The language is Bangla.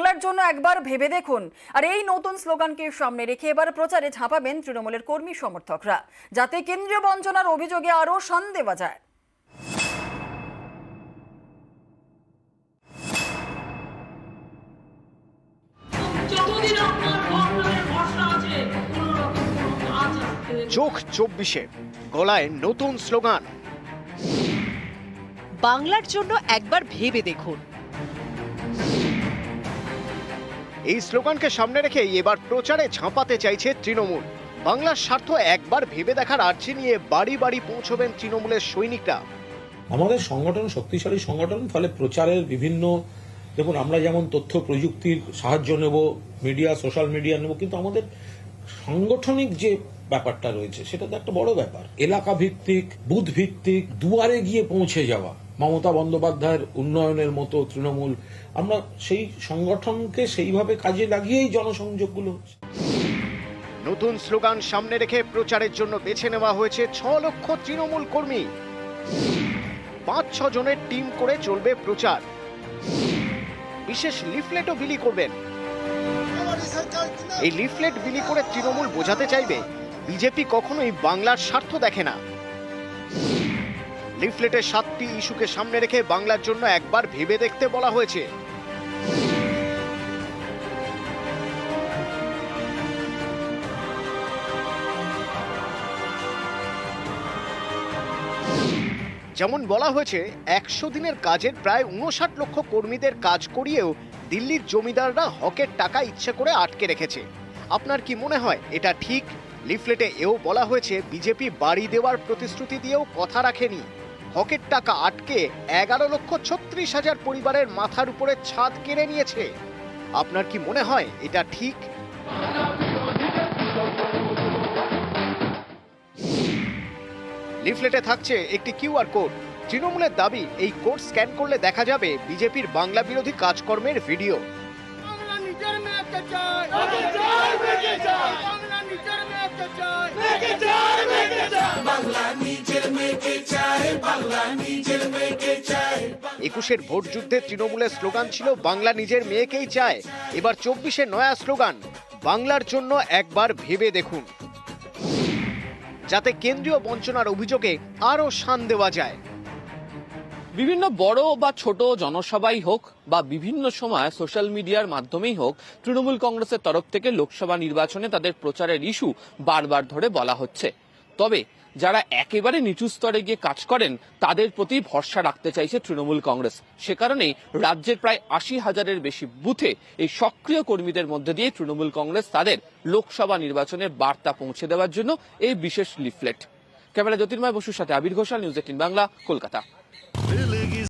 বাংলার জন্য একবার ভেবে দেখুন। আর এই নতুন স্লোগানকে সামনে রেখে এবার প্রচারে ঝাঁপাবেন তৃণমূলের কর্মী সমর্থকরা, যাতে কেন্দ্রীয় বঞ্চনার অভিযোগে আরও শান দেওয়া যায়। চোখ 24-এ গলায় নতুন স্লোগান, বাংলার জন্য একবার ভেবে দেখুন। এই স্লোগানকে সামনে রেখে এবার প্রচারে ঝাঁপাতে চাইছে তৃণমূল। বাংলার স্বার্থ একবার ভেবে দেখার আর্জি নিয়ে বাড়ি বাড়ি পৌঁছবেন তৃণমূলের সৈনিকরা। আমাদের সংগঠন শক্তিশালী সংগঠন, ফলে প্রচারের বিভিন্ন, দেখুন আমরা যেমন তথ্য প্রযুক্তির সাহায্য নেব, মিডিয়া সোশ্যাল মিডিয়া নেব, কিন্তু আমাদের সাংগঠনিক যে ব্যাপারটা রয়েছে সেটা তো একটা বড় ব্যাপার। এলাকা ভিত্তিক, বুথ ভিত্তিক, দুয়ারে গিয়ে পৌঁছে যাওয়া, মমতা বন্দ্যোপাধ্যায়ের উন্নয়নের মতো তৃণমূল, আমরা সেই সংগঠনকে সেইভাবে কাজে লাগিয়েই জনসংযোগগুলো হচ্ছে। নতুন স্লোগান সামনে রেখে প্রচারের জন্য বেছে নেওয়া হয়েছে 6 লক্ষ তৃণমূল কর্মী। 5-6 জনের টিম করে চলবে প্রচার। বিশেষ লিফলেটও বিলি করবেন। এই লিফলেট বিলি করে তৃণমূল বোঝাতে চাইবে বিজেপি কখনোই বাংলার স্বার্থ দেখে না। লিফলেটের 7টি ইস্যুকে সামনে রেখে বাংলার জন্য একবার ভেবে দেখতে বলা হয়েছে। যেমন বলা হয়েছে, 100 দিনের কাজের প্রায় 59 লক্ষ কর্মীদের কাজ করিয়েও দিল্লির জমিদাররা হকের টাকা ইচ্ছে করে আটকে রেখেছে। আপনার কি মনে হয় এটা ঠিক? লিফলেটে এও বলা হয়েছে বিজেপি বাড়ি দেওয়ার প্রতিশ্রুতি দিয়েও কথা রাখেনি। হকের টাকা আটকে 11,36,000 পরিবারের মাথার উপরে ছাদ কেড়ে নিয়েছে। আপনার কি মনে হয় এটা ঠিক? লিফলেটে থাকছে একটি কিউআর কোড। তৃণমূলের দাবি, এই কোড স্ক্যান করলে দেখা যাবে বিজেপির বাংলা বিরোধী কাজকর্মের ভিডিও। একুশের ভোট যুদ্ধে তৃণমূলের স্লোগান ছিল বাংলা নিজের মেয়েকেই চায়। এবার 24-এ নয়া স্লোগান, বাংলার জন্য একবার ভেবে দেখুন, যাতে কেন্দ্রীয় বঞ্চনার অভিযোগে আরও শান দেওয়া যায়। বিভিন্ন বড় বা ছোট জনসভাই হোক বা বিভিন্ন সময় সোশ্যাল মিডিয়ার মাধ্যমেই হোক, তৃণমূল কংগ্রেসের তরফ থেকে লোকসভা নির্বাচনে তাদের প্রচারের ইস্যু বারবার ধরে বলা হচ্ছে। তবে যারা একেবারে নিচু স্তরে গিয়ে কাজ করেন তাদের প্রতি ভরসা রাখতে চাইছে তৃণমূল কংগ্রেস। সে কারণেই রাজ্যের প্রায় 80,000-এর বেশি বুথে এই সক্রিয় কর্মীদের মধ্যে দিয়ে তৃণমূল কংগ্রেস তাদের লোকসভা নির্বাচনের বার্তা পৌঁছে দেওয়ার জন্য এই বিশেষ লিফলেট। ক্যামেরা জ্যোতির্ময় বসুর সাথে আবির ঘোষাল, নিউজ 18 বাংলা, কলকাতা।